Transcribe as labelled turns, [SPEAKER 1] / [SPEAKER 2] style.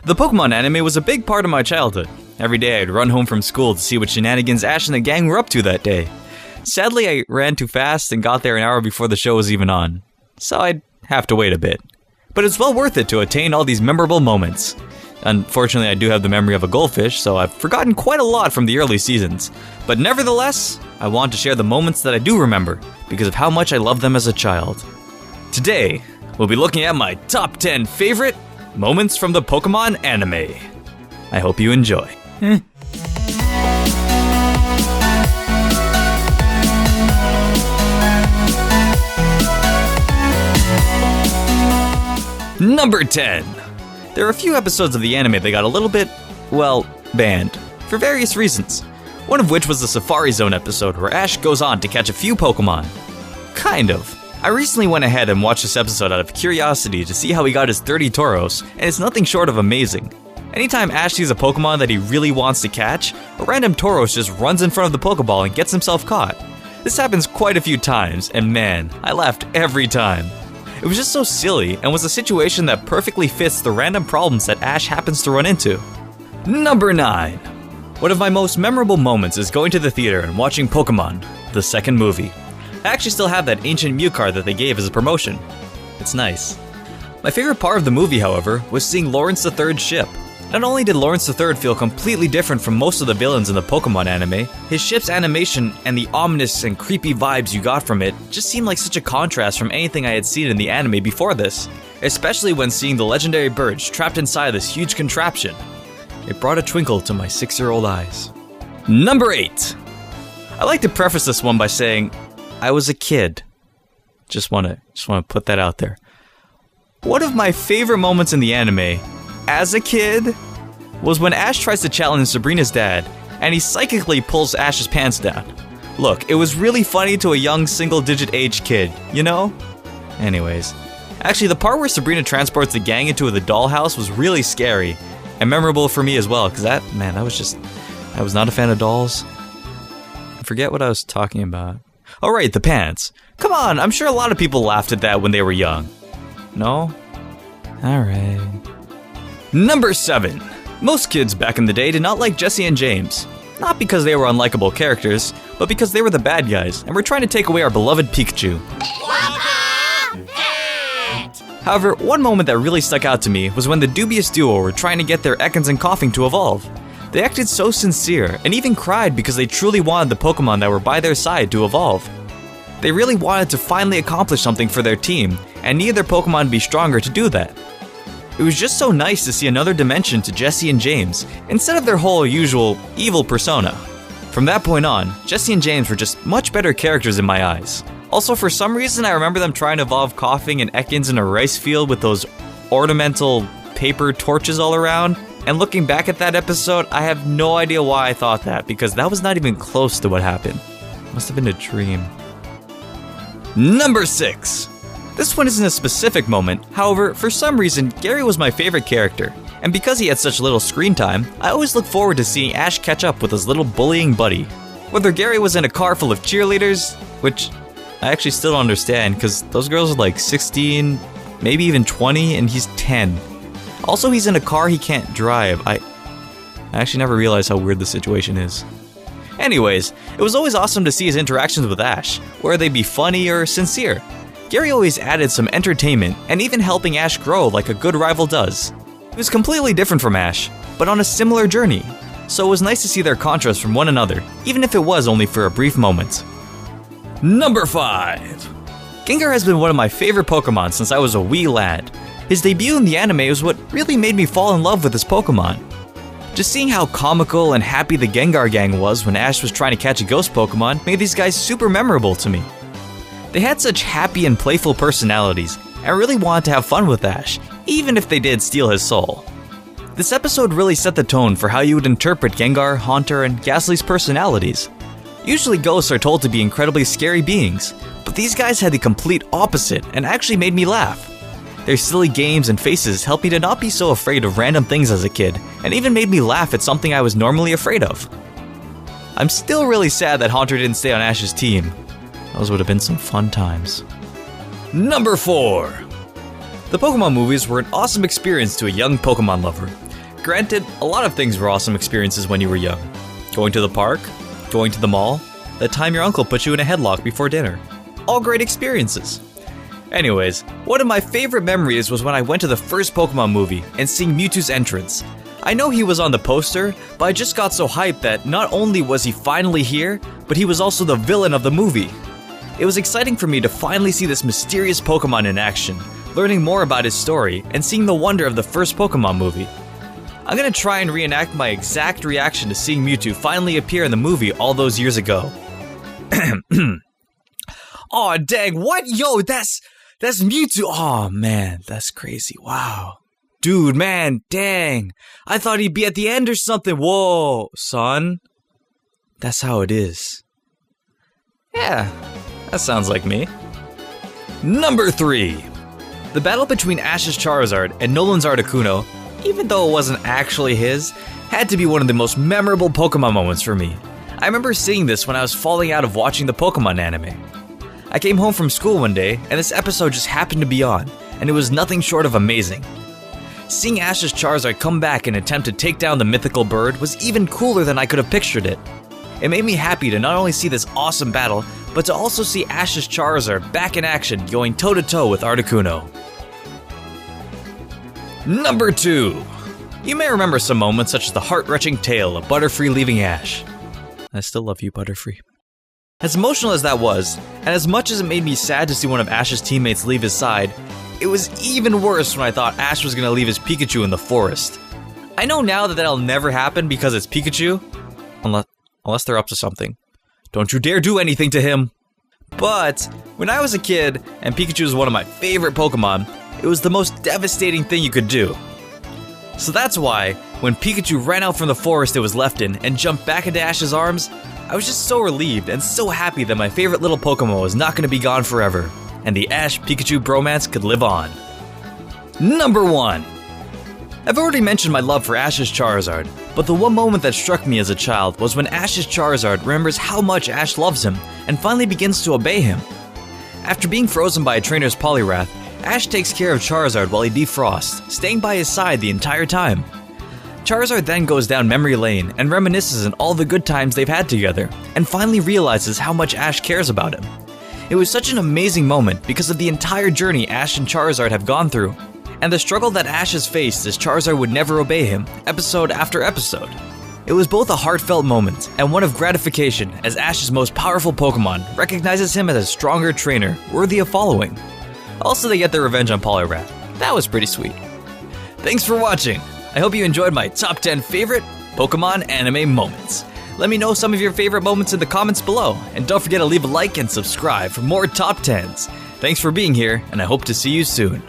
[SPEAKER 1] The Pokémon anime was a big part of my childhood. Every day I'd run home from school to see what shenanigans Ash and the gang were up to that day. Sadly, I ran too fast and got there an hour before the show was even on, so I'd have to wait a bit. But it's well worth it to attain all these memorable moments. Unfortunately, I do have the memory of a goldfish, so I've forgotten quite a lot from the early seasons. But nevertheless, I want to share the moments that I do remember, because of how much I loved them as a child. Today, we'll be looking at my top 10 favorite moments from the Pokémon anime. I hope you enjoy. Number 10. There are a few episodes of the anime that got a little bit, well, banned, for various reasons. One of which was the Safari Zone episode where Ash goes on to catch a few Pokemon. Kind of. I recently went ahead and watched this episode out of curiosity to see how he got his 30 Tauros, and it's nothing short of amazing. Anytime Ash sees a Pokemon that he really wants to catch, a random Tauros just runs in front of the Pokeball and gets himself caught. This happens quite a few times, and man, I laughed every time. It was just so silly, and was a situation that perfectly fits the random problems that Ash happens to run into. Number 9. One of my most memorable moments is going to the theater and watching Pokémon, the second movie. I actually still have that ancient Mew card that they gave as a promotion. It's nice. My favorite part of the movie, however, was seeing Lawrence III's ship. Not only did Lawrence III feel completely different from most of the villains in the Pokémon anime, his ship's animation and the ominous and creepy vibes you got from it just seemed like such a contrast from anything I had seen in the anime before this, especially when seeing the legendary birds trapped inside this huge contraption. It brought a twinkle to my 6-year-old eyes. Number 8. I like to preface this one by saying, I was a kid. Just wanna put that out there. One of my favorite moments in the anime, as a kid, was when Ash tries to challenge Sabrina's dad, and he psychically pulls Ash's pants down. Look, it was really funny to a young single-digit age kid, you know? Anyways. Actually, the part where Sabrina transports the gang into the dollhouse was really scary, and memorable for me as well, because I was not a fan of dolls. I forget what I was talking about. Oh right, the pants. Come on, I'm sure a lot of people laughed at that when they were young. No? Alright. Number 7. Most kids back in the day did not like Jessie and James. Not because they were unlikable characters, but because they were the bad guys and were trying to take away our beloved Pikachu. However, one moment that really stuck out to me was when the dubious duo were trying to get their Ekans and Coughing to evolve. They acted so sincere and even cried because they truly wanted the Pokemon that were by their side to evolve. They really wanted to finally accomplish something for their team and needed their Pokemon to be stronger to do that. It was just so nice to see another dimension to Jessie and James, instead of their whole usual evil persona. From that point on, Jessie and James were just much better characters in my eyes. Also, for some reason, I remember them trying to evolve Coughing and Ekans in a rice field with those ornamental paper torches all around. And looking back at that episode, I have no idea why I thought that, because that was not even close to what happened. It must have been a dream. Number 6. This one isn't a specific moment, however, for some reason, Gary was my favorite character, and because he had such little screen time, I always look forward to seeing Ash catch up with his little bullying buddy. Whether Gary was in a car full of cheerleaders, which I actually still don't understand, because those girls are like 16, maybe even 20, and he's 10. Also, he's in a car he can't drive. I actually never realized how weird the situation is. Anyways, it was always awesome to see his interactions with Ash, whether they be funny or sincere. Gary always added some entertainment, and even helping Ash grow like a good rival does. He was completely different from Ash, but on a similar journey, so it was nice to see their contrast from one another, even if it was only for a brief moment. Number 5. Gengar has been one of my favorite Pokemon since I was a wee lad. His debut in the anime was what really made me fall in love with this Pokemon. Just seeing how comical and happy the Gengar Gang was when Ash was trying to catch a ghost Pokemon made these guys super memorable to me. They had such happy and playful personalities, and really wanted to have fun with Ash, even if they did steal his soul. This episode really set the tone for how you would interpret Gengar, Haunter, and Ghastly's personalities. Usually ghosts are told to be incredibly scary beings, but these guys had the complete opposite and actually made me laugh. Their silly games and faces helped me to not be so afraid of random things as a kid, and even made me laugh at something I was normally afraid of. I'm still really sad that Haunter didn't stay on Ash's team. Those would have been some fun times. Number 4. The Pokemon movies were an awesome experience to a young Pokemon lover. Granted, a lot of things were awesome experiences when you were young. Going to the park, going to the mall, the time your uncle put you in a headlock before dinner. All great experiences. Anyways, one of my favorite memories was when I went to the first Pokemon movie and seeing Mewtwo's entrance. I know he was on the poster, but I just got so hyped that not only was he finally here, but he was also the villain of the movie. It was exciting for me to finally see this mysterious Pokemon in action, learning more about his story, and seeing the wonder of the first Pokemon movie. I'm gonna try and reenact my exact reaction to seeing Mewtwo finally appear in the movie all those years ago. Aw, dang, what? Yo, that's Mewtwo. Aw, man, that's crazy, wow. Dude, man, dang. I thought he'd be at the end or something. Whoa, son. That's how it is. Yeah, that sounds like me. Number 3. The battle between Ash's Charizard and Nolan's Articuno, even though it wasn't actually his, had to be one of the most memorable Pokemon moments for me. I remember seeing this when I was falling out of watching the Pokemon anime. I came home from school one day, and this episode just happened to be on, and it was nothing short of amazing. Seeing Ash's Charizard come back and attempt to take down the mythical bird was even cooler than I could have pictured it. It made me happy to not only see this awesome battle, but to also see Ash's Charizard back in action going toe-to-toe with Articuno. Number 2. You may remember some moments such as the heart-wrenching tale of Butterfree leaving Ash. I still love you, Butterfree. As emotional as that was, and as much as it made me sad to see one of Ash's teammates leave his side, it was even worse when I thought Ash was gonna leave his Pikachu in the forest. I know now that that'll never happen because it's Pikachu, unless they're up to something. Don't you dare do anything to him! But, when I was a kid, and Pikachu was one of my favorite Pokemon, it was the most devastating thing you could do. So that's why, when Pikachu ran out from the forest it was left in and jumped back into Ash's arms, I was just so relieved and so happy that my favorite little Pokemon was not going to be gone forever, and the Ash-Pikachu bromance could live on. Number 1. I've already mentioned my love for Ash's Charizard, but the one moment that struck me as a child was when Ash's Charizard remembers how much Ash loves him and finally begins to obey him. After being frozen by a trainer's Poliwrath, Ash takes care of Charizard while he defrosts, staying by his side the entire time. Charizard then goes down memory lane and reminisces on all the good times they've had together, and finally realizes how much Ash cares about him. It was such an amazing moment because of the entire journey Ash and Charizard have gone through, and the struggle that Ash has faced as Charizard would never obey him, episode after episode. It was both a heartfelt moment and one of gratification as Ash's most powerful Pokemon recognizes him as a stronger trainer worthy of following. Also, they get their revenge on Poliwrath. That was pretty sweet. Thanks for watching. I hope you enjoyed my top 10 favorite Pokemon anime moments. Let me know some of your favorite moments in the comments below, and don't forget to leave a like and subscribe for more top 10s. Thanks for being here, and I hope to see you soon.